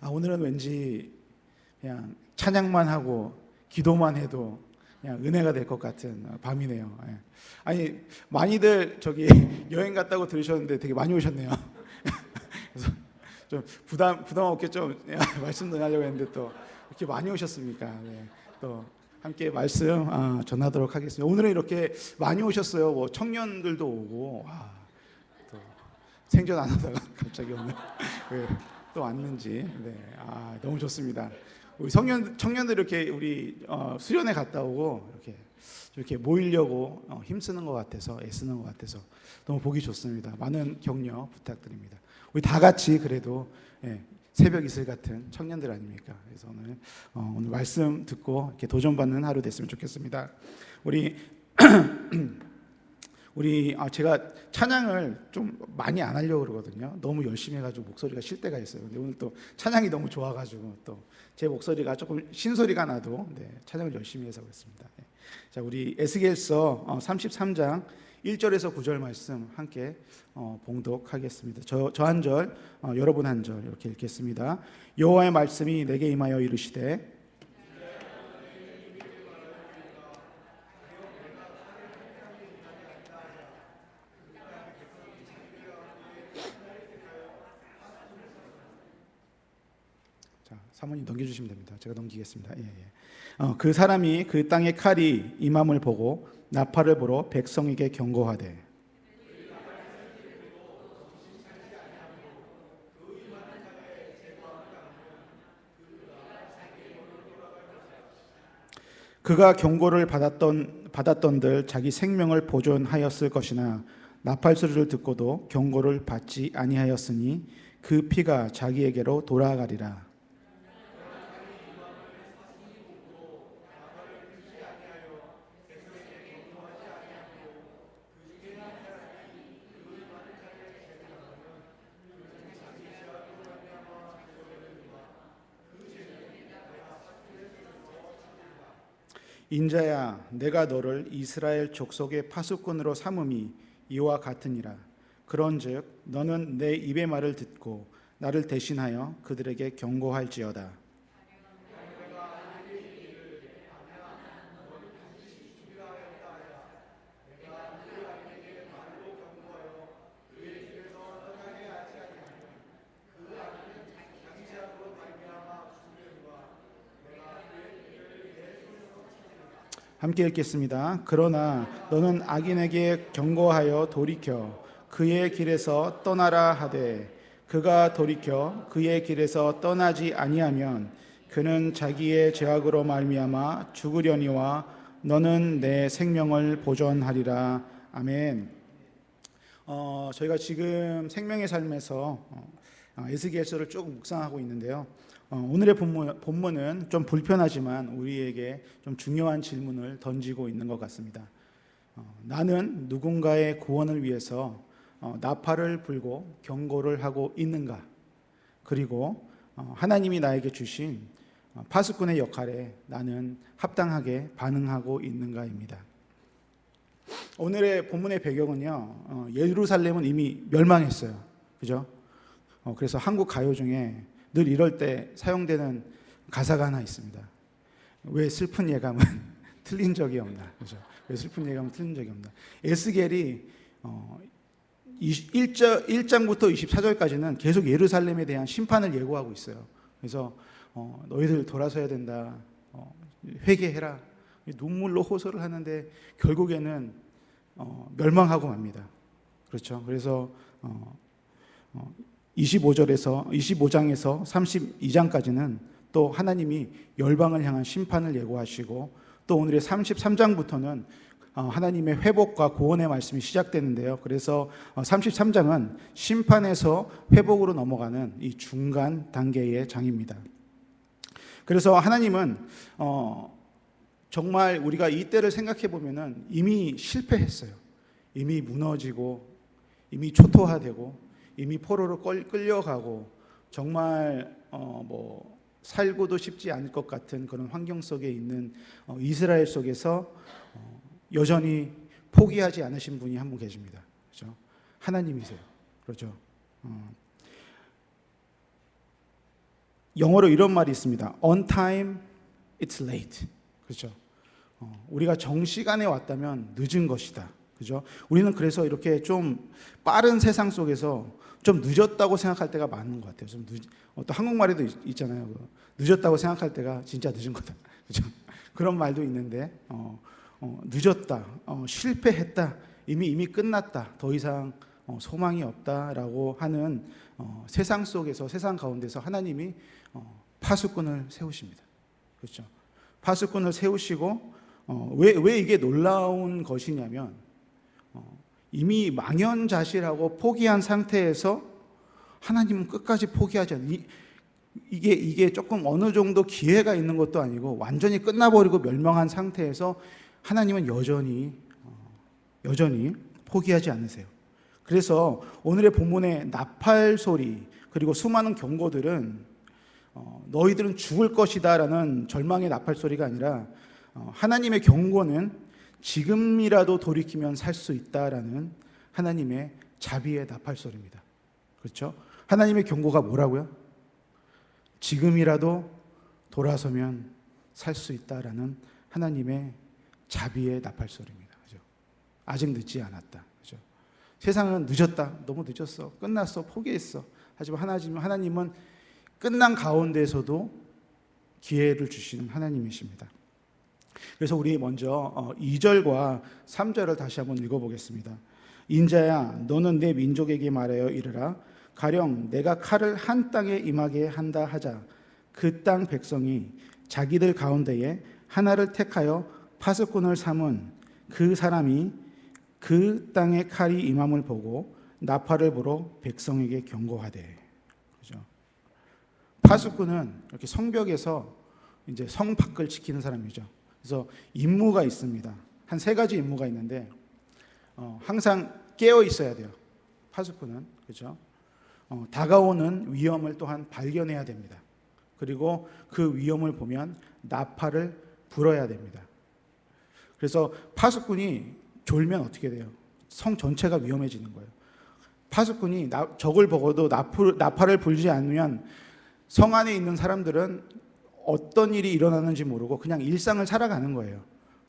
오늘은 왠지 그냥 찬양만 하고 기도만 해도 그냥 은혜가 될 것 같은 밤이네요. 예. 아니 많이들 저기 여행 갔다고 들으셨는데 되게 많이 오셨네요. 그래서 좀 부담 없게 좀 말씀 전하려고 했는데 또 이렇게 많이 오셨습니까? 네. 또 함께 말씀 전하도록 하겠습니다. 오늘은 이렇게 많이 오셨어요. 뭐 청년들도 오고 또 생전 안 하다가 갑자기 오늘 또 왔는지 너무 좋습니다. 우리 청년들 이렇게 우리 수련회 갔다 오고 이렇게 모이려고 힘쓰는 것 같아서 애쓰는 것 같아서 너무 보기 좋습니다. 많은 격려 부탁드립니다. 우리 다 같이 그래도 새벽 이슬 같은 청년들 아닙니까? 그래서 오늘 말씀 듣고 이렇게 도전받는 하루 됐으면 좋겠습니다. 제가 찬양을 좀 많이 안 하려고 그러거든요. 너무 열심히 해가지고 목소리가 쉴 때가 있어요. 근데 오늘 또 찬양이 너무 좋아가지고 또 제 목소리가 조금 신소리가 나도 찬양을 열심히 해서 그렇습니다. 자, 우리 에스겔서 33장 1절에서 9절 말씀 함께 봉독하겠습니다. 저 한 절, 여러분 한 절 이렇게 읽겠습니다. 여호와의 말씀이 내게 임하여 이르시되 사모님 넘겨주시면 됩니다. 제가 넘기겠습니다. 그 사람이 그 땅에 칼이 임함을 보고 나팔을 불어 백성에게 경고하되 그가 경고를 받았던들 자기 생명을 보존하였을 것이나 나팔 소리를 듣고도 경고를 받지 아니하였으니 그 피가 자기에게로 돌아가리라. 인자야, 내가 너를 이스라엘 족속의 파수꾼으로 삼음이 이와 같으니라. 그런즉 너는 내 입의 말을 듣고 나를 대신하여 그들에게 경고할지어다. 함께 읽겠습니다. 그러나 너는 악인에게 경고하여 돌이켜 그의 길에서 떠나라 하되 그가 돌이켜 그의 길에서 떠나지 아니하면 그는 자기의 죄악으로 말미암아 죽으려니와 너는 내 생명을 보존하리라. 아멘. 저희가 지금 생명의 삶에서 에스겔서를 쭉 묵상하고 있는데요. 오늘의 본문은 좀 불편하지만 우리에게 좀 중요한 질문을 던지고 있는 것 같습니다. 나는 누군가의 구원을 위해서 나팔을 불고 경고를 하고 있는가? 그리고 하나님이 나에게 주신 파수꾼의 역할에 나는 합당하게 반응하고 있는가입니다. 오늘의 본문의 배경은요, 예루살렘은 이미 멸망했어요. 그죠? 그래서 한국 가요 중에 늘 이럴 때 사용되는 가사가 하나 있습니다. 왜 슬픈 예감은 틀린 적이 없나? 그죠? 왜 슬픈 예감은 틀린 적이 없나? 에스겔이 1장부터 24절까지는 계속 예루살렘에 대한 심판을 예고하고 있어요. 그래서 너희들 돌아서야 된다. 회개해라. 눈물로 호소를 하는데 결국에는 멸망하고 맙니다. 그렇죠? 그래서 25장에서 32장까지는 또 하나님이 열방을 향한 심판을 예고하시고 또 오늘의 33장부터는 하나님의 회복과 구원의 말씀이 시작되는데요. 그래서 33장은 심판에서 회복으로 넘어가는 이 중간 단계의 장입니다. 그래서 하나님은 정말 우리가 이때를 생각해 보면은 이미 실패했어요. 이미 무너지고 이미 초토화되고 이미 포로로 끌려가고 정말 살고도 싶지 않을 것 같은 그런 환경 속에 있는 이스라엘 속에서 여전히 포기하지 않으신 분이 한 분 계십니다. 그렇죠? 하나님이세요. 그렇죠? 영어로 이런 말이 있습니다. On time, it's late. 그렇죠? 우리가 정시간에 왔다면 늦은 것이다. 그죠? 우리는 그래서 이렇게 좀 빠른 세상 속에서 좀 늦었다고 생각할 때가 많은 것 같아요. 또 한국말에도 있잖아요. 늦었다고 생각할 때가 진짜 늦은 거다. 그죠? 그런 말도 있는데, 늦었다, 실패했다, 이미 끝났다, 더 이상 소망이 없다라고 하는 세상 속에서, 세상 가운데서 하나님이 파수꾼을 세우십니다. 그렇죠? 파수꾼을 세우시고, 왜 이게 놀라운 것이냐면, 이미 망연자실하고 포기한 상태에서 하나님은 끝까지 포기하지 않아요. 이게 조금 어느 정도 기회가 있는 것도 아니고 완전히 끝나버리고 멸망한 상태에서 하나님은 여전히 포기하지 않으세요. 그래서 오늘의 본문의 나팔 소리 그리고 수많은 경고들은 너희들은 죽을 것이다 라는 절망의 나팔 소리가 아니라 하나님의 경고는 지금이라도 돌이키면 살 수 있다라는 하나님의 자비의 나팔 소리입니다. 그렇죠? 하나님의 경고가 뭐라고요? 지금이라도 돌아서면 살 수 있다라는 하나님의 자비의 나팔 소리입니다. 그죠? 아직 늦지 않았다. 그죠? 세상은 늦었다. 너무 늦었어. 끝났어. 포기했어. 하지만 하나님은 끝난 가운데서도 기회를 주시는 하나님이십니다. 그래서 우리 먼저 2절과 3절을 다시 한번 읽어보겠습니다. 인자야 너는 내 민족에게 말하여 이르라 가령 내가 칼을 한 땅에 임하게 한다 하자 그 땅 백성이 자기들 가운데에 하나를 택하여 파수꾼을 삼은 그 사람이 그 땅에 칼이 임함을 보고 나팔을 불어 백성에게 경고하되. 그죠? 파수꾼은 이렇게 성벽에서 이제 성 밖을 지키는 사람이죠. 그래서 임무가 있습니다. 한 3가지 임무가 있는데 항상 깨어 있어야 돼요. 파수꾼은. 그렇죠? 다가오는 위험을 또한 발견해야 됩니다. 그리고 그 위험을 보면 나팔을 불어야 됩니다. 그래서 파수꾼이 졸면 어떻게 돼요? 성 전체가 위험해지는 거예요. 파수꾼이 적을 보고도 나팔을 불지 않으면 성 안에 있는 사람들은 어떤 일이 일어나는지 모르고 그냥 일상을 살아가는 거예요.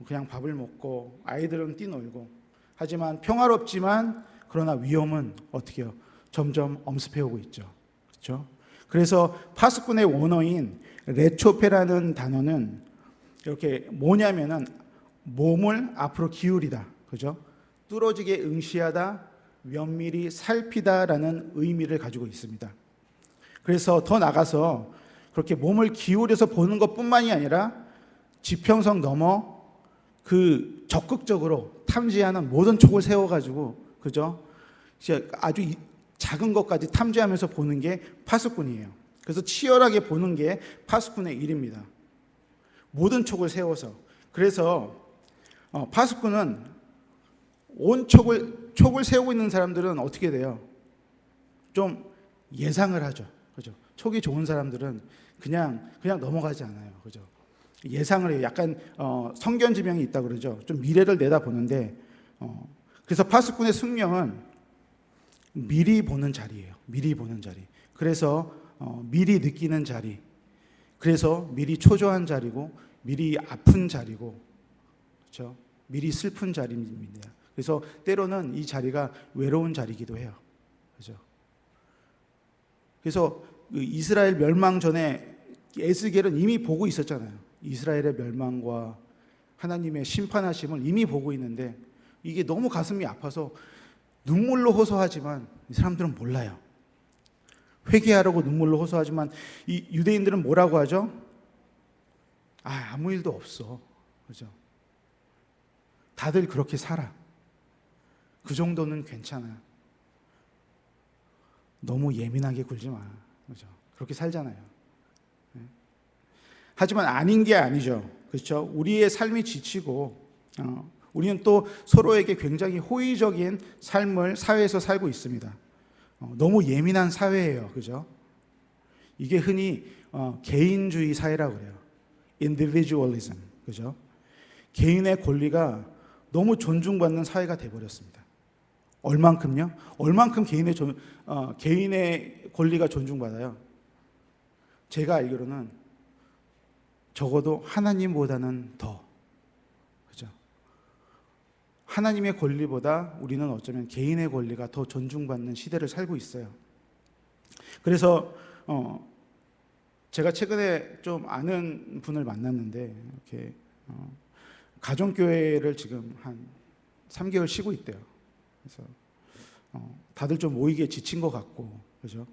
그냥 밥을 먹고 아이들은 뛰놀고 하지만 평화롭지만 그러나 위험은 어떻게 해요? 점점 엄습해오고 있죠. 그렇죠? 그래서 파수꾼의 원어인 레초페라는 단어는 이렇게 뭐냐면은 몸을 앞으로 기울이다. 그죠? 뚫어지게 응시하다, 면밀히 살피다라는 의미를 가지고 있습니다. 그래서 더 나가서 그렇게 몸을 기울여서 보는 것뿐만이 아니라 지평선 넘어 그 적극적으로 탐지하는 모든 촉을 세워가지고, 그죠? 아주 작은 것까지 탐지하면서 보는 게 파수꾼이에요. 그래서 치열하게 보는 게 파수꾼의 일입니다. 모든 촉을 세워서. 그래서 파수꾼은 온 촉을 세우고 있는 사람들은 어떻게 돼요? 좀 예상을 하죠. 그죠? 촉이 좋은 사람들은 그냥 넘어가지 않아요. 그죠? 예상을 해요. 약간 성견지명이 있다 그러죠. 좀 미래를 내다보는데 그래서 파수꾼의 숙명은 미리 보는 자리예요. 미리 보는 자리. 그래서 미리 느끼는 자리. 그래서 미리 초조한 자리고 미리 아픈 자리고 그렇죠? 미리 슬픈 자리입니다. 그래서 때로는 이 자리가 외로운 자리이기도 해요. 그렇죠? 그래서 이스라엘 멸망 전에 에스겔은 이미 보고 있었잖아요. 이스라엘의 멸망과 하나님의 심판하심을 이미 보고 있는데 이게 너무 가슴이 아파서 눈물로 호소하지만 이 사람들은 몰라요. 회개하라고 눈물로 호소하지만 이 유대인들은 뭐라고 하죠? 아무 일도 없어. 그죠? 다들 그렇게 살아. 그 정도는 괜찮아. 너무 예민하게 굴지 마. 그죠? 그렇게 살잖아요. 하지만 아닌 게 아니죠. 그렇죠? 우리의 삶이 지치고 우리는 또 서로에게 굉장히 호의적인 삶을 사회에서 살고 있습니다. 너무 예민한 사회예요. 그죠? 이게 흔히 개인주의 사회라고 그래요. individualism. 그죠? 개인의 권리가 너무 존중받는 사회가 돼버렸습니다. 얼만큼요? 얼만큼 개인의 권리가 존중받아요? 제가 알기로는 적어도 하나님보다는 더, 그죠? 하나님의 권리보다 우리는 어쩌면 개인의 권리가 더 존중받는 시대를 살고 있어요. 그래서 제가 최근에 좀 아는 분을 만났는데 이렇게 가정교회를 지금 한 3개월 쉬고 있대요. 그래서 다들 좀 모이기에 지친 것 같고, 그죠?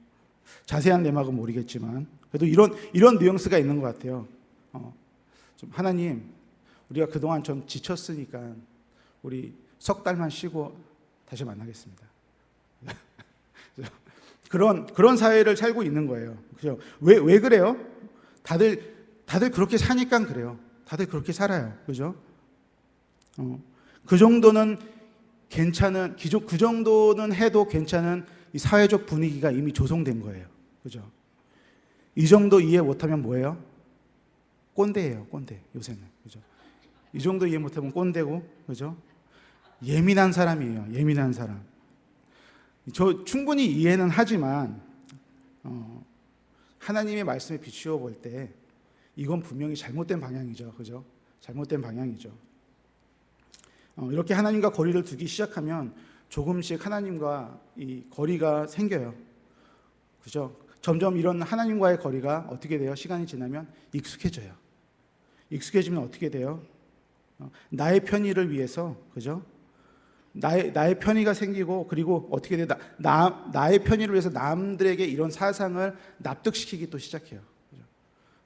자세한 내막은 모르겠지만 그래도 이런 뉘앙스가 있는 것 같아요. 좀 하나님, 우리가 그동안 좀 지쳤으니까 우리 석 달만 쉬고 다시 만나겠습니다. 그런 사회를 살고 있는 거예요. 그죠? 왜 그래요? 다들 그렇게 사니까 그래요. 다들 그렇게 살아요. 그죠? 그 정도는 괜찮은, 그 정도는 해도 괜찮은 이 사회적 분위기가 이미 조성된 거예요. 그죠? 이 정도 이해 못하면 뭐예요? 꼰대예요, 꼰대. 요새는. 그죠? 이 정도 이해 못하면 꼰대고, 그죠? 예민한 사람이에요, 예민한 사람. 저 충분히 이해는 하지만, 하나님의 말씀에 비추어 볼 때, 이건 분명히 잘못된 방향이죠. 그죠? 잘못된 방향이죠. 이렇게 하나님과 거리를 두기 시작하면 조금씩 하나님과 이 거리가 생겨요. 그죠? 점점 이런 하나님과의 거리가 어떻게 돼요? 시간이 지나면 익숙해져요. 익숙해지면 어떻게 돼요? 나의 편의를 위해서, 그죠? 나의 편의가 생기고, 그리고 어떻게 돼요? 나의 편의를 위해서 남들에게 이런 사상을 납득시키기 또 시작해요. 그죠?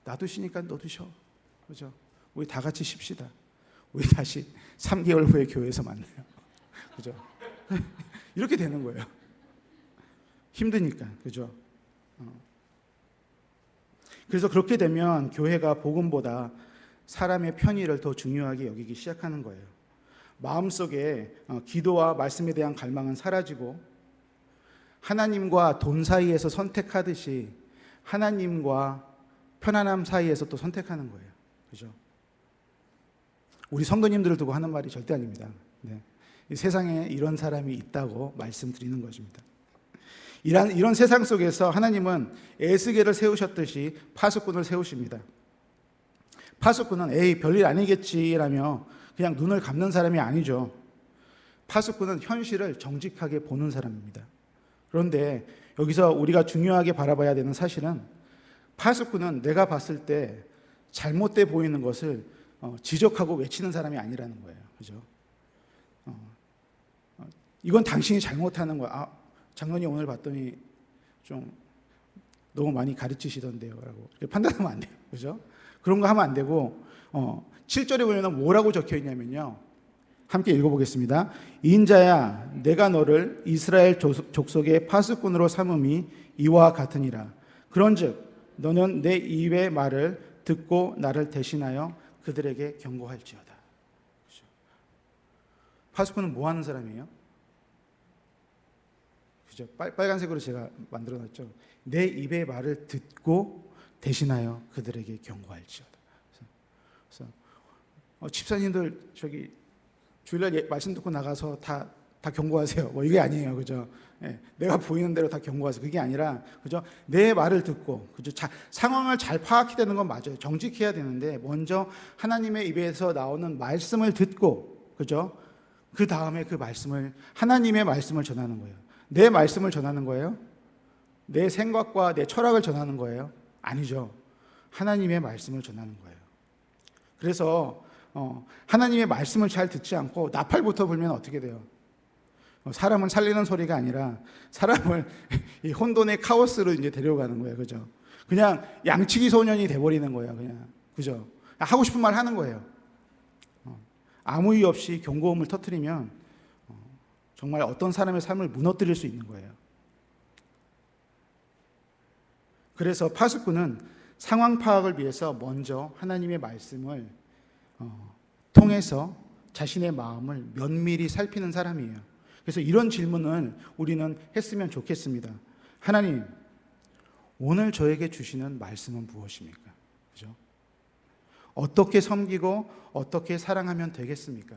나도 쉬니까 너도 쉬어. 그죠? 우리 다 같이 쉽시다. 우리 다시 3개월 후에 교회에서 만나요. 그죠? 이렇게 되는 거예요. 힘드니까. 그죠? 그래서 그렇게 되면 교회가 복음보다 사람의 편의를 더 중요하게 여기기 시작하는 거예요. 마음속에 기도와 말씀에 대한 갈망은 사라지고 하나님과 돈 사이에서 선택하듯이 하나님과 편안함 사이에서 또 선택하는 거예요. 그죠? 우리 성도님들을 두고 하는 말이 절대 아닙니다. 네. 이 세상에 이런 사람이 있다고 말씀드리는 것입니다. 이런 세상 속에서 하나님은 에스겔을 세우셨듯이 파수꾼을 세우십니다. 파수꾼은 별일 아니겠지라며 그냥 눈을 감는 사람이 아니죠. 파수꾼은 현실을 정직하게 보는 사람입니다. 그런데 여기서 우리가 중요하게 바라봐야 되는 사실은 파수꾼은 내가 봤을 때 잘못돼 보이는 것을 지적하고 외치는 사람이 아니라는 거예요. 그죠? 이건 당신이 잘못하는 거야. 장로님 오늘 봤더니 좀 너무 많이 가르치시던데요. 라고 이렇게 판단하면 안 돼요. 그죠? 그런 거 하면 안 되고, 7절에 보면 뭐라고 적혀 있냐면요. 함께 읽어보겠습니다. 인자야, 내가 너를 이스라엘 족속의 파수꾼으로 삼음이 이와 같으니라. 그런즉 너는 내 입의 말을 듣고 나를 대신하여 그들에게 경고할지어다. 그렇죠? 파수꾼은 뭐 하는 사람이에요? 그죠? 빨간색으로 제가 만들어놨죠. 내 입의 말을 듣고 대신하여 그들에게 경고할지어다. 그래서 집사님들 저기 주일날 말씀 듣고 나가서 다 경고하세요. 뭐 이게 아니에요, 그죠? 예, 내가 보이는 대로 다 경고하세요. 그게 아니라, 그죠? 내 말을 듣고, 그죠? 상황을 잘 파악해야 되는 건 맞아요. 정직해야 되는데 먼저 하나님의 입에서 나오는 말씀을 듣고, 그죠? 그 다음에 그 말씀을 하나님의 말씀을 전하는 거예요. 내 말씀을 전하는 거예요? 내 생각과 내 철학을 전하는 거예요? 아니죠. 하나님의 말씀을 전하는 거예요. 그래서 하나님의 말씀을 잘 듣지 않고 나팔부터 불면 어떻게 돼요? 사람을 살리는 소리가 아니라 사람을 이 혼돈의 카오스로 이제 데려가는 거예요. 그죠? 그냥 양치기 소년이 돼버리는 거예요. 그냥. 그죠? 하고 싶은 말 하는 거예요. 아무 이유 없이 경고음을 터뜨리면 정말 어떤 사람의 삶을 무너뜨릴 수 있는 거예요. 그래서 파수꾼은 상황 파악을 위해서 먼저 하나님의 말씀을 통해서 자신의 마음을 면밀히 살피는 사람이에요. 그래서 이런 질문을 우리는 했으면 좋겠습니다. 하나님, 오늘 저에게 주시는 말씀은 무엇입니까? 그죠? 어떻게 섬기고 어떻게 사랑하면 되겠습니까?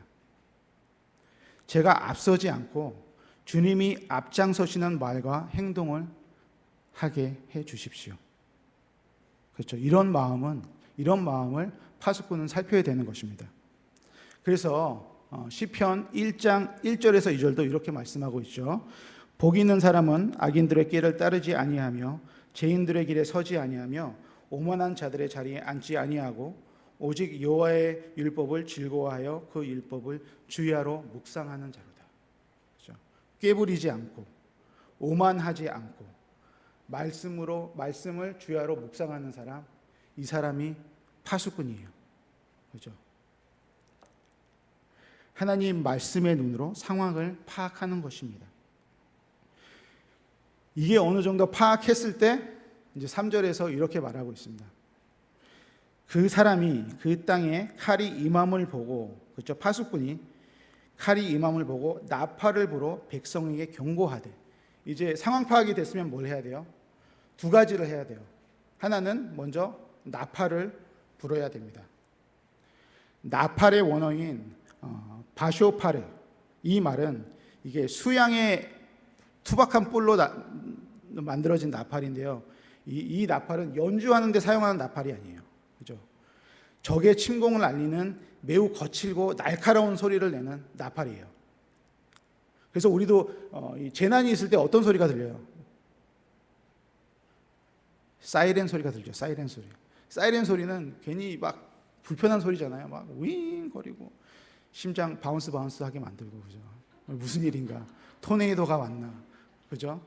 제가 앞서지 않고 주님이 앞장서시는 말과 행동을 하게 해 주십시오. 그렇죠. 이런 마음을 파수꾼은 살펴야 되는 것입니다. 그래서 시편 1장 1절에서 2절도 이렇게 말씀하고 있죠. 복 있는 사람은 악인들의 길을 따르지 아니하며 죄인들의 길에 서지 아니하며 오만한 자들의 자리에 앉지 아니하고 오직 여호와의 율법을 즐거워하여 그 율법을 주야로 묵상하는 자로다. 그렇죠? 꾀부리지 않고 오만하지 않고 말씀을 주야로 묵상하는 사람, 이 사람이 파수꾼이에요. 그렇죠? 하나님 말씀의 눈으로 상황을 파악하는 것입니다. 이게 어느 정도 파악했을 때 이제 3절에서 이렇게 말하고 있습니다. 그 사람이 그 땅에 칼이 임함을 보고, 그렇죠? 파수꾼이 칼이 임함을 보고 나팔을 불어 백성에게 경고하되. 이제 상황 파악이 됐으면 뭘 해야 돼요? 두 가지를 해야 돼요. 하나는 먼저 나팔을 불어야 됩니다. 나팔의 원어인 바쇼파르, 이 말은 이게 수양의 투박한 뿔로 만들어진 나팔인데요. 이 나팔은 연주하는 데 사용하는 나팔이 아니에요. 그죠? 적의 침공을 알리는 매우 거칠고 날카로운 소리를 내는 나팔이에요. 그래서 우리도 재난이 있을 때 어떤 소리가 들려요? 사이렌 소리가 들죠. 사이렌 소리. 사이렌 소리는 괜히 막 불편한 소리잖아요. 막 윙 거리고 심장 바운스 하게 만들고, 그죠? 무슨 일인가? 토네이도가 왔나? 그죠?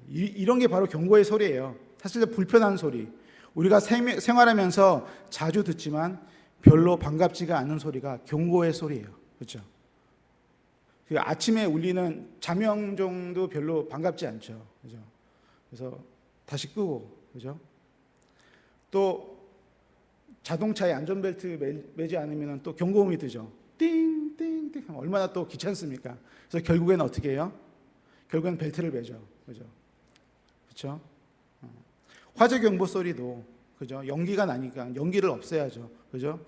이런 게 바로 경고의 소리예요. 사실 불편한 소리. 우리가 생활하면서 자주 듣지만 별로 반갑지가 않은 소리가 경고의 소리예요. 그렇죠? 그 아침에 울리는 자명종도 별로 반갑지 않죠. 그죠? 그래서 다시 끄고, 그죠? 또 자동차에 안전벨트 매지 않으면 또 경고음이 뜨죠. 띵띵띵. 얼마나 또 귀찮습니까? 그래서 결국에는 어떻게 해요? 결국엔 벨트를 매죠. 그죠? 그렇죠? 화재 경보 소리도, 그죠? 연기가 나니까 연기를 없애야죠. 그죠?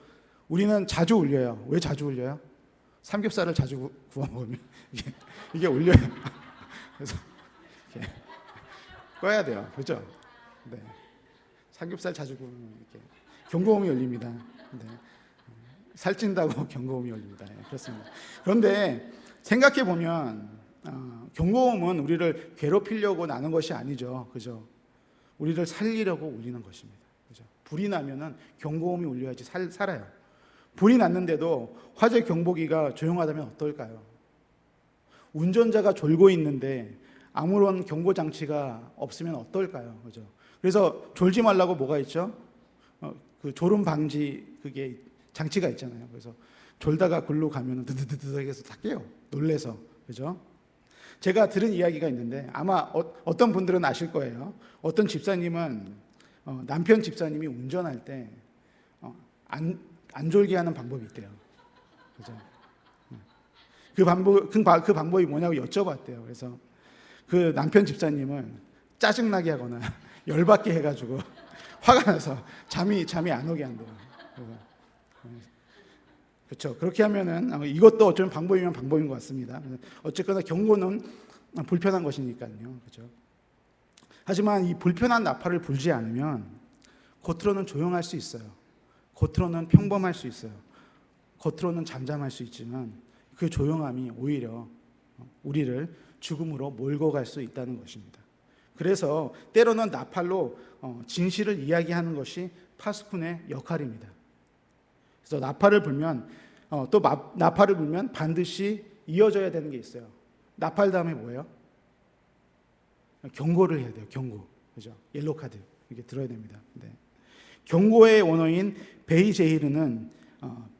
우리는 자주 울려요. 왜 자주 울려요? 삼겹살을 자주 구워 먹으면 이게 울려요. 그래서 이렇게 꺼야 돼요. 그죠? 네. 삼겹살 자주 구우면 이렇게 경고음이 울립니다. 네. 살찐다고 경고음이 울립니다. 네, 그렇습니다. 그런데 생각해 보면 경고음은 우리를 괴롭히려고 나는 것이 아니죠. 그죠? 우리를 살리려고 울리는 것입니다. 그죠? 불이 나면은 경고음이 울려야지 살아요. 불이 났는데도 화재 경보기가 조용하다면 어떨까요? 운전자가 졸고 있는데 아무런 경고 장치가 없으면 어떨까요? 그죠? 그래서 졸지 말라고 뭐가 있죠? 그 졸음 방지 그게 장치가 있잖아요. 그래서 졸다가 글로 가면은 드드드드 해서 다 깨요. 놀래서. 그죠? 제가 들은 이야기가 있는데 아마 어떤 분들은 아실 거예요. 어떤 집사님은 남편 집사님이 운전할 때 안 졸게 하는 방법이 있대요. 그죠? 그 방법이 뭐냐고 여쭤봤대요. 그래서 그 남편 집사님은 짜증나게 하거나 열받게 해가지고 화가 나서 잠이 안 오게 한대요. 그렇죠. 그렇게 하면은 이것도 어쩌면 방법이면 방법인 것 같습니다. 어쨌거나 경고는 불편한 것이니까요. 그렇죠. 하지만 이 불편한 나팔을 불지 않으면 겉으로는 조용할 수 있어요. 겉으로는 평범할 수 있어요. 겉으로는 잠잠할 수 있지만 그 조용함이 오히려 우리를 죽음으로 몰고 갈 수 있다는 것입니다. 그래서 때로는 나팔로 진실을 이야기하는 것이 파수꾼의 역할입니다. 그래서 나팔을 불면 나팔을 불면 반드시 이어져야 되는 게 있어요. 나팔 다음에 뭐예요? 경고를 해야 돼요. 경고. 그죠? 옐로 카드 이게 들어야 됩니다. 네. 경고의 원어인 베이제이르는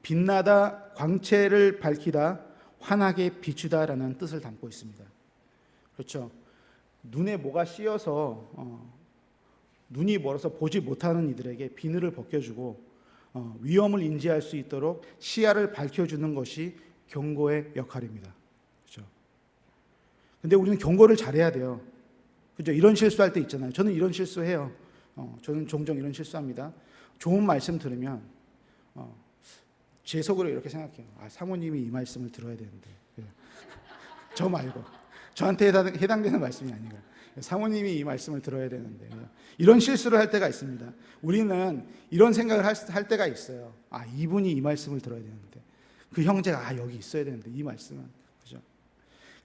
빛나다, 광채를 밝히다, 환하게 비추다라는 뜻을 담고 있습니다. 그렇죠? 눈에 뭐가 씌어서 눈이 멀어서 보지 못하는 이들에게 비늘을 벗겨주고 위험을 인지할 수 있도록 시야를 밝혀주는 것이 경고의 역할입니다. 그렇죠? 근데 우리는 경고를 잘해야 돼요. 그죠? 이런 실수할 때 있잖아요. 저는 이런 실수해요. 저는 종종 이런 실수합니다. 좋은 말씀 들으면 제 속으로 이렇게 생각해요. 사모님이 이 말씀을 들어야 되는데 저 말고 저한테 해당되는 말씀이 아닌가. 사모님이 이 말씀을 들어야 되는데 이런 실수를 할 때가 있습니다. 우리는 이런 생각을 할 때가 있어요. 아, 이분이 이 말씀을 들어야 되는데 그 형제가 여기 있어야 되는데 이 말씀은, 그죠?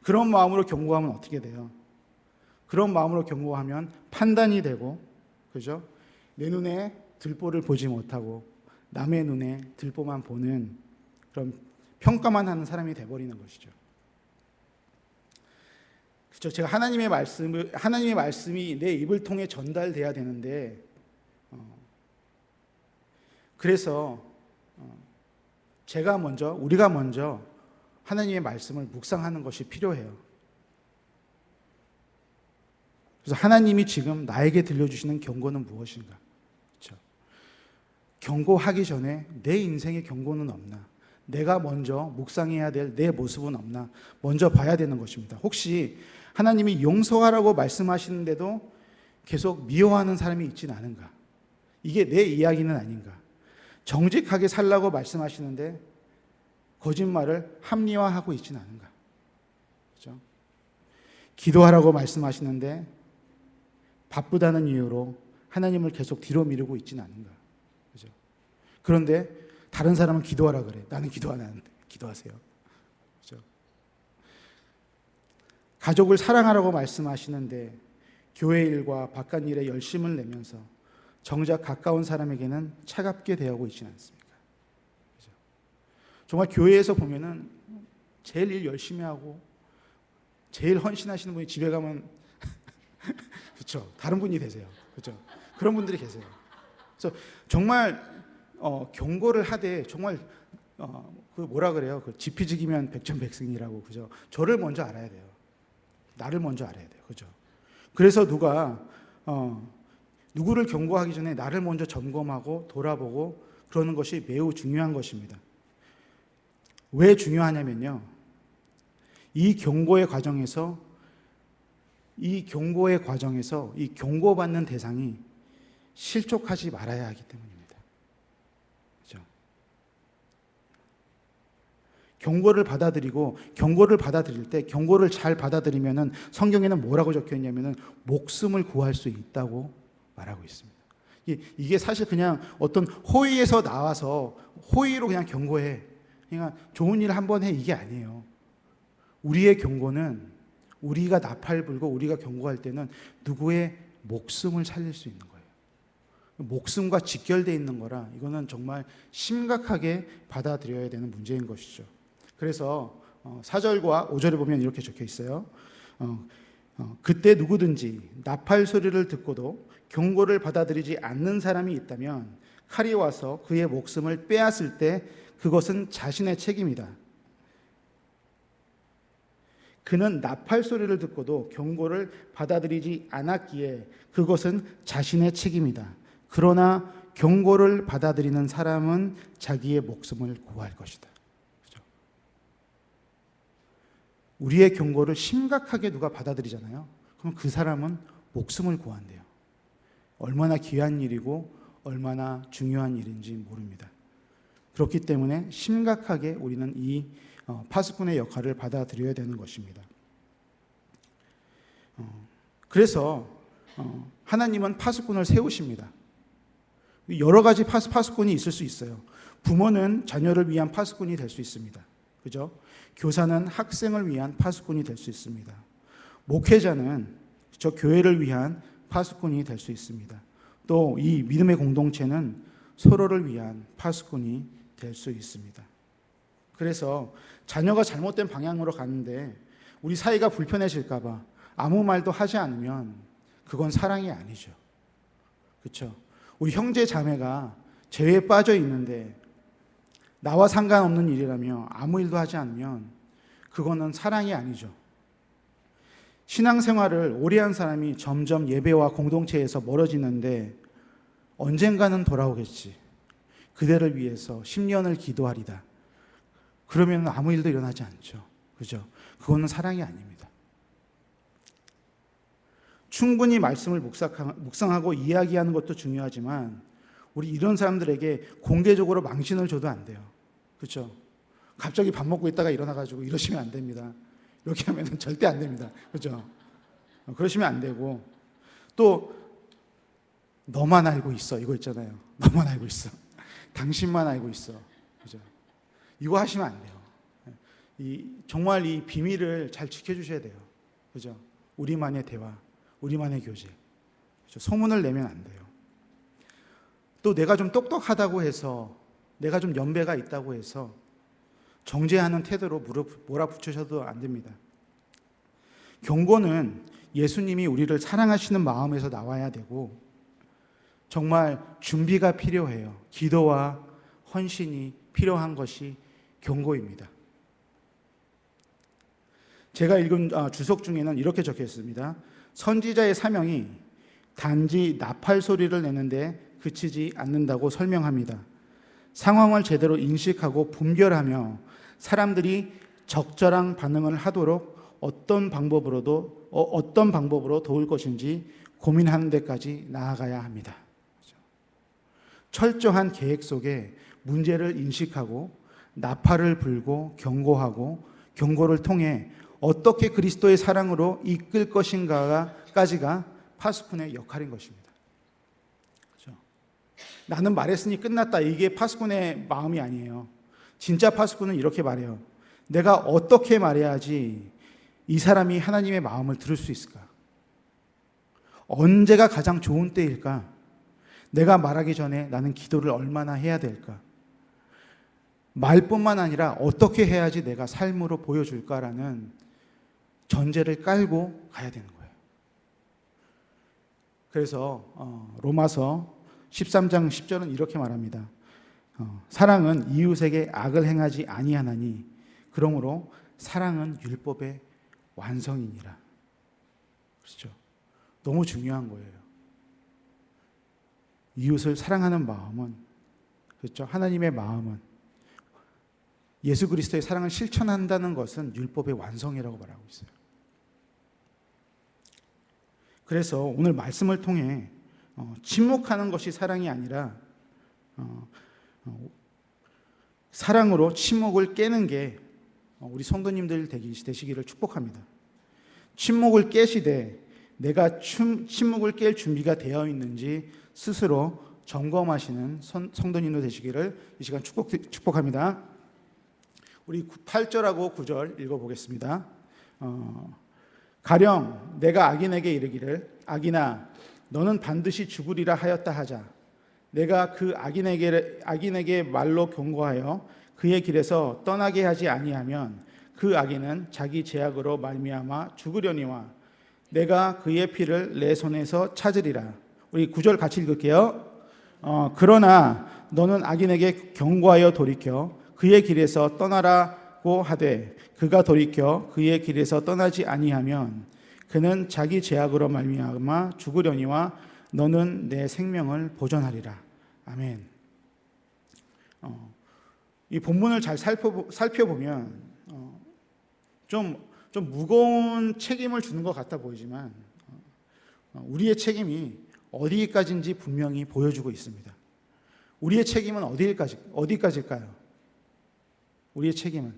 그런 마음으로 경고하면 어떻게 돼요? 그런 마음으로 경고하면 판단이 되고, 그죠? 내 눈에 들보를 보지 못하고 남의 눈에 들보만 보는 그런 평가만 하는 사람이 돼버리는 것이죠. 그렇죠? 제가 하나님의 말씀이 내 입을 통해 전달돼야 되는데, 그래서 우리가 먼저 하나님의 말씀을 묵상하는 것이 필요해요. 그래서 하나님이 지금 나에게 들려주시는 경고는 무엇인가? 그렇죠? 경고하기 전에 내 인생의 경고는 없나? 내가 먼저 묵상해야 될 내 모습은 없나? 먼저 봐야 되는 것입니다. 혹시 하나님이 용서하라고 말씀하시는데도 계속 미워하는 사람이 있지는 않은가? 이게 내 이야기는 아닌가? 정직하게 살라고 말씀하시는데 거짓말을 합리화하고 있지는 않은가? 그렇죠? 기도하라고 말씀하시는데 바쁘다는 이유로 하나님을 계속 뒤로 미루고 있지는 않은가? 그렇죠? 그런데 다른 사람은 기도하라 그래. 나는 기도 안 하는데 기도하세요. 그렇죠? 가족을 사랑하라고 말씀하시는데 교회 일과 바깥 일에 열심을 내면서 정작 가까운 사람에게는 차갑게 대하고 있지는 않습니까? 그렇죠? 정말 교회에서 보면은 제일 일 열심히 하고 제일 헌신하시는 분이 집에 가면 그렇죠, 다른 분이 되세요. 그렇죠? 그런 분들이 계세요. 그래서 정말 경고를 하되 정말 그 뭐라 그래요? 그 지피지기면 백전백승이라고, 그죠? 저를 먼저 알아야 돼요. 나를 먼저 알아야 돼요. 그죠? 그래서 누구를 경고하기 전에 나를 먼저 점검하고 돌아보고 그러는 것이 매우 중요한 것입니다. 왜 중요하냐면요, 이 경고의 과정에서 이 경고받는 대상이 실족하지 말아야 하기 때문입니다. 그렇죠? 경고를 받아들일 때 경고를 잘 받아들이면은 성경에는 뭐라고 적혀 있냐면은 목숨을 구할 수 있다고 말하고 있습니다. 이게 사실 그냥 어떤 호의에서 나와서 호의로 그냥 경고해, 그러니까 좋은 일 한번 해, 이게 아니에요. 우리의 경고는 우리가 나팔 불고 우리가 경고할 때는 누구의 목숨을 살릴 수 있는 거예요. 목숨과 직결되어 있는 거라 이거는 정말 심각하게 받아들여야 되는 문제인 것이죠. 그래서 4절과 5절에 보면 이렇게 적혀 있어요. 그때 누구든지 나팔 소리를 듣고도 경고를 받아들이지 않는 사람이 있다면 칼이 와서 그의 목숨을 빼앗을 때 그것은 자신의 책임이다. 그는 나팔 소리를 듣고도 경고를 받아들이지 않았기에 그것은 자신의 책임이다. 그러나 경고를 받아들이는 사람은 자기의 목숨을 구할 것이다. 그렇죠? 우리의 경고를 심각하게 누가 받아들이잖아요. 그럼 그 사람은 목숨을 구한대요. 얼마나 귀한 일이고 얼마나 중요한 일인지 모릅니다. 그렇기 때문에 심각하게 우리는 이 파수꾼의 역할을 받아들여야 되는 것입니다. 그래서 하나님은 파수꾼을 세우십니다. 여러 가지 파수꾼이 있을 수 있어요. 부모는 자녀를 위한 파수꾼이 될 수 있습니다. 그죠? 교사는 학생을 위한 파수꾼이 될 수 있습니다. 목회자는 교회를 위한 파수꾼이 될 수 있습니다. 또 이 믿음의 공동체는 서로를 위한 파수꾼이 될 수 있습니다. 그래서 자녀가 잘못된 방향으로 가는데 우리 사이가 불편해질까 봐 아무 말도 하지 않으면 그건 사랑이 아니죠. 그렇죠? 우리 형제 자매가 죄에 빠져 있는데 나와 상관없는 일이라며 아무 일도 하지 않으면 그거는 사랑이 아니죠. 신앙생활을 오래 한 사람이 점점 예배와 공동체에서 멀어지는데 언젠가는 돌아오겠지. 그대를 위해서 10년을 기도하리다. 그러면 아무 일도 일어나지 않죠. 그죠? 그거는 사랑이 아닙니다. 충분히 말씀을 묵상하고 이야기하는 것도 중요하지만 우리 이런 사람들에게 공개적으로 망신을 줘도 안 돼요. 그렇죠? 갑자기 밥 먹고 있다가 일어나가지고 이러시면 안 됩니다. 이렇게 하면 절대 안 됩니다. 그렇죠? 그러시면 안 되고, 또 너만 알고 있어 이거 있잖아요. 너만 알고 있어. 당신만 알고 있어. 그죠? 이거 하시면 안 돼요. 정말 이 비밀을 잘 지켜주셔야 돼요. 그죠? 우리만의 대화, 우리만의 교제. 그죠? 소문을 내면 안 돼요. 또 내가 좀 똑똑하다고 해서, 내가 좀 연배가 있다고 해서 정죄하는 태도로 몰아붙이셔도 안 됩니다. 경고는 예수님이 우리를 사랑하시는 마음에서 나와야 되고, 정말 준비가 필요해요. 기도와 헌신이 필요한 것이 경고입니다. 제가 읽은 주석 중에는 이렇게 적혀 있습니다. 선지자의 사명이 단지 나팔 소리를 내는데 그치지 않는다고 설명합니다. 상황을 제대로 인식하고 분별하며 사람들이 적절한 반응을 하도록 어떤 방법으로 도울 것인지 고민하는 데까지 나아가야 합니다. 철저한 계획 속에 문제를 인식하고 나팔을 불고 경고하고, 경고를 통해 어떻게 그리스도의 사랑으로 이끌 것인가까지가 파수꾼의 역할인 것입니다. 그렇죠? 나는 말했으니 끝났다, 이게 파수꾼의 마음이 아니에요. 진짜 파수꾼은 이렇게 말해요. 내가 어떻게 말해야지 이 사람이 하나님의 마음을 들을 수 있을까? 언제가 가장 좋은 때일까? 내가 말하기 전에 나는 기도를 얼마나 해야 될까? 말뿐만 아니라 어떻게 해야지 내가 삶으로 보여줄까라는 전제를 깔고 가야 되는 거예요. 그래서 로마서 13장 10절은 이렇게 말합니다. 사랑은 이웃에게 악을 행하지 아니하나니 그러므로 사랑은 율법의 완성이니라. 그렇죠? 너무 중요한 거예요. 이웃을 사랑하는 마음은, 그렇죠? 하나님의 마음은, 예수 그리스도의 사랑을 실천한다는 것은 율법의 완성이라고 말하고 있어요. 그래서 오늘 말씀을 통해 침묵하는 것이 사랑이 아니라 사랑으로 침묵을 깨는 게 우리 성도님들 되시기를 축복합니다. 침묵을 깨시되 내가 침묵을 깰 준비가 되어 있는지 스스로 점검하시는 성도님들 되시기를 이 시간 축복합니다. 우리 8절하고 9절 읽어보겠습니다. 가령 내가 악인에게 이르기를 악인아 너는 반드시 죽으리라 하였다 하자. 내가 그 악인에게 말로 경고하여 그의 길에서 떠나게 하지 아니하면 그 악인은 자기 죄악으로 말미암아 죽으려니와 내가 그의 피를 내 손에서 찾으리라. 우리 9절 같이 읽을게요. 그러나 너는 악인에게 경고하여 돌이켜 그의 길에서 떠나라고 하되 그가 돌이켜 그의 길에서 떠나지 아니하면 그는 자기 죄악으로 말미암아 죽으려니와 너는 내 생명을 보존하리라. 아멘. 이 본문을 잘 살펴보면 좀 무거운 책임을 주는 것 같아 보이지만 우리의 책임이 어디까지인지 분명히 보여주고 있습니다. 우리의 책임은 어디까지일까요? 우리의 책임은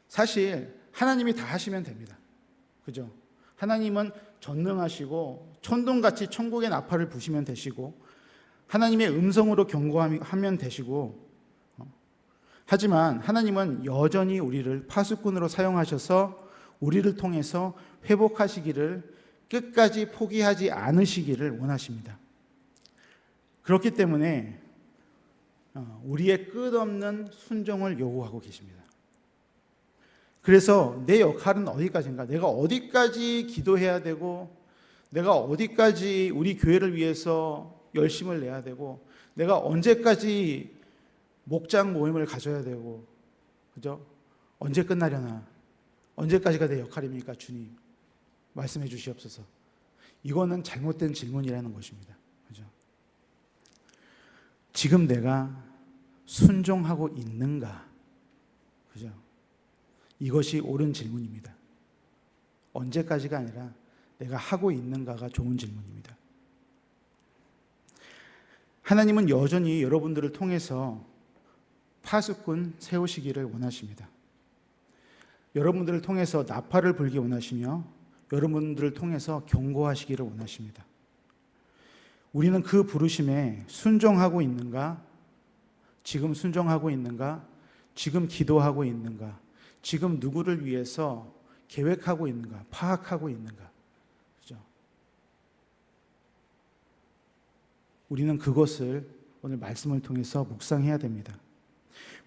사실 하나님이 다 하시면 됩니다. 그죠? 하나님은 전능하시고 천둥같이 천국의 나팔을 부시면 되시고 하나님의 음성으로 경고하면 되시고, 하지만 하나님은 여전히 우리를 파수꾼으로 사용하셔서 우리를 통해서 회복하시기를 끝까지 포기하지 않으시기를 원하십니다. 그렇기 때문에 우리의 끝없는 순종을 요구하고 계십니다. 그래서 내 역할은 어디까지인가? 내가 어디까지 기도해야 되고, 내가 어디까지 우리 교회를 위해서 열심을 내야 되고, 내가 언제까지 목장 모임을 가져야 되고, 그죠? 언제 끝나려나? 언제까지가 내 역할입니까, 주님? 말씀해 주시옵소서. 이거는 잘못된 질문이라는 것입니다. 그죠? 지금 내가 순종하고 있는가? 그죠? 이것이 옳은 질문입니다. 언제까지가 아니라 내가 하고 있는가가 좋은 질문입니다. 하나님은 여전히 여러분들을 통해서 파수꾼 세우시기를 원하십니다. 여러분들을 통해서 나팔을 불기 원하시며 여러분들을 통해서 경고하시기를 원하십니다. 우리는 그 부르심에 순종하고 있는가? 지금 순종하고 있는가? 지금 기도하고 있는가? 지금 누구를 위해서 계획하고 있는가? 파악하고 있는가? 그죠? 우리는 그것을 오늘 말씀을 통해서 묵상해야 됩니다.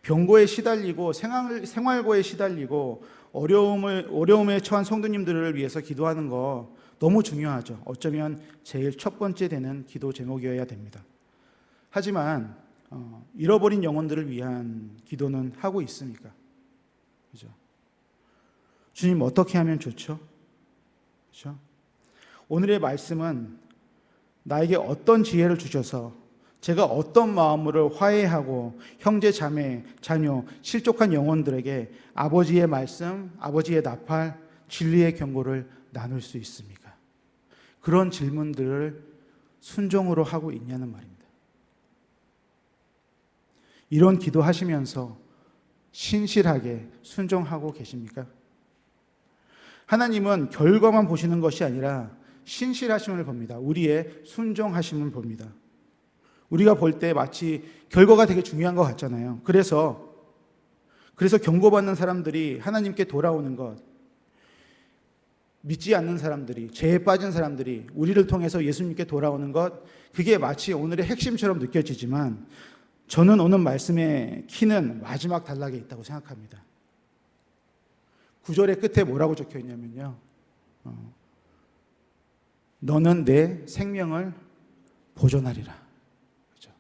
병고에 시달리고 생활고에 시달리고 어려움에 처한 성도님들을 위해서 기도하는 거 너무 중요하죠. 어쩌면 제일 첫 번째 되는 기도 제목이어야 됩니다. 하지만 잃어버린 영혼들을 위한 기도는 하고 있습니까? 그죠? 주님 어떻게 하면 좋죠? 그죠? 오늘의 말씀은 나에게 어떤 지혜를 주셔서 제가 어떤 마음으로 화해하고 형제, 자매, 자녀, 실족한 영혼들에게 아버지의 말씀, 아버지의 나팔, 진리의 경고를 나눌 수 있습니까? 그런 질문들을 순종으로 하고 있냐는 말입니다. 이런 기도하시면서 신실하게 순종하고 계십니까? 하나님은 결과만 보시는 것이 아니라 신실하심을 봅니다. 우리의 순종하심을 봅니다. 우리가 볼 때 마치 결과가 되게 중요한 것 같잖아요. 그래서 경고받는 사람들이 하나님께 돌아오는 것, 믿지 않는 사람들이, 죄에 빠진 사람들이 우리를 통해서 예수님께 돌아오는 것, 그게 마치 오늘의 핵심처럼 느껴지지만 저는 오늘 말씀의 키는 마지막 단락에 있다고 생각합니다. 9절의 끝에 뭐라고 적혀 있냐면요, 너는 내 생명을 보존하리라. 그렇죠?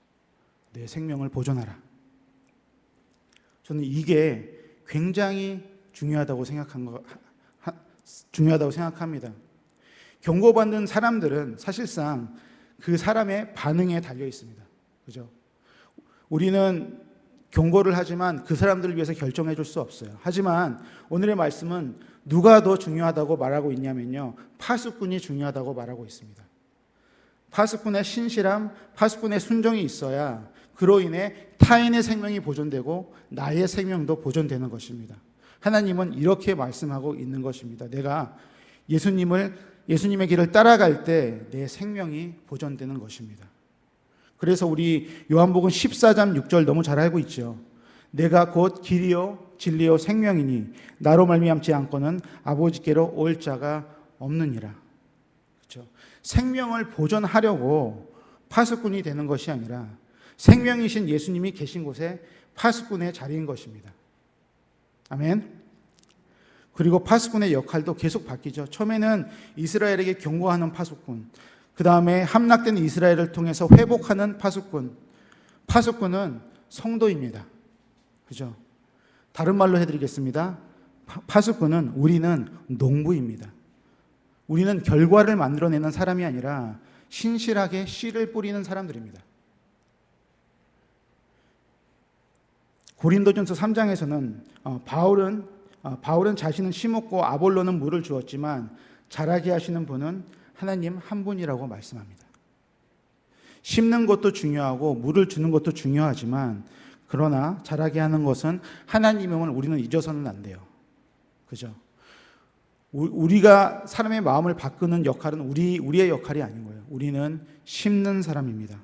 내 생명을 보존하라. 저는 이게 굉장히 중요하다고 생각합니다. 경고받는 사람들은 사실상 그 사람의 반응에 달려 있습니다. 그죠? 우리는 경고를 하지만 그 사람들을 위해서 결정해 줄 수 없어요. 하지만 오늘의 말씀은 누가 더 중요하다고 말하고 있냐면요, 파수꾼이 중요하다고 말하고 있습니다. 파수꾼의 신실함, 파수꾼의 순종이 있어야 그로 인해 타인의 생명이 보존되고 나의 생명도 보존되는 것입니다. 하나님은 이렇게 말씀하고 있는 것입니다. 내가 예수님의 길을 따라갈 때 내 생명이 보존되는 것입니다. 그래서 우리 요한복음 14장 6절 너무 잘 알고 있죠. 내가 곧 길이요 진리요 생명이니 나로 말미암지 않고는 아버지께로 올 자가 없느니라. 그렇죠? 생명을 보존하려고 파수꾼이 되는 것이 아니라 생명이신 예수님이 계신 곳에 파수꾼의 자리인 것입니다. 아멘. 그리고 파수꾼의 역할도 계속 바뀌죠. 처음에는 이스라엘에게 경고하는 파수꾼, 그 다음에 함락된 이스라엘을 통해서 회복하는 파수꾼. 파수꾼은 성도입니다. 그죠? 다른 말로 해드리겠습니다. 파수꾼은 우리는 농부입니다. 우리는 결과를 만들어내는 사람이 아니라 신실하게 씨를 뿌리는 사람들입니다. 고린도전서 3장에서는 바울은 자신은 심었고 아볼로는 물을 주었지만 자라게 하시는 분은 하나님 한 분이라고 말씀합니다. 심는 것도 중요하고 물을 주는 것도 중요하지만 그러나 자라게 하는 것은 하나님임을 우리는 잊어서는 안 돼요. 그죠? 우리가 사람의 마음을 바꾸는 역할은 우리의 역할이 아닌 거예요. 우리는 심는 사람입니다.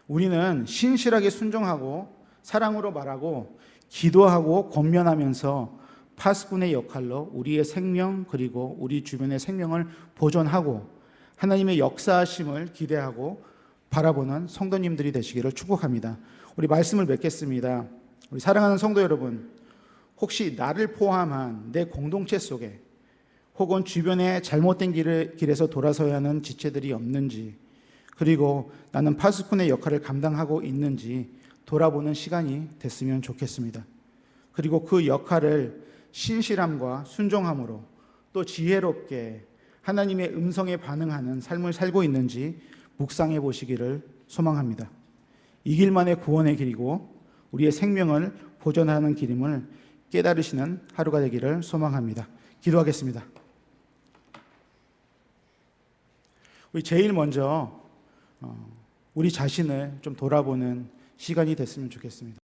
우리는 신실하게 순종하고 사랑으로 말하고 기도하고 권면하면서 파수꾼의 역할로 우리의 생명 그리고 우리 주변의 생명을 보존하고 하나님의 역사하심을 기대하고 바라보는 성도님들이 되시기를 축복합니다. 우리 말씀을 맺겠습니다. 우리 사랑하는 성도 여러분, 혹시 나를 포함한 내 공동체 속에 혹은 주변에 잘못된 길에서 돌아서야 하는 지체들이 없는지, 그리고 나는 파수꾼의 역할을 감당하고 있는지 돌아보는 시간이 됐으면 좋겠습니다. 그리고 그 역할을 신실함과 순종함으로 또 지혜롭게 하나님의 음성에 반응하는 삶을 살고 있는지 묵상해 보시기를 소망합니다. 이 길만의 구원의 길이고 우리의 생명을 보존하는 길임을 깨달으시는 하루가 되기를 소망합니다. 기도하겠습니다. 우리 제일 먼저 우리 자신을 좀 돌아보는 시간이 됐으면 좋겠습니다.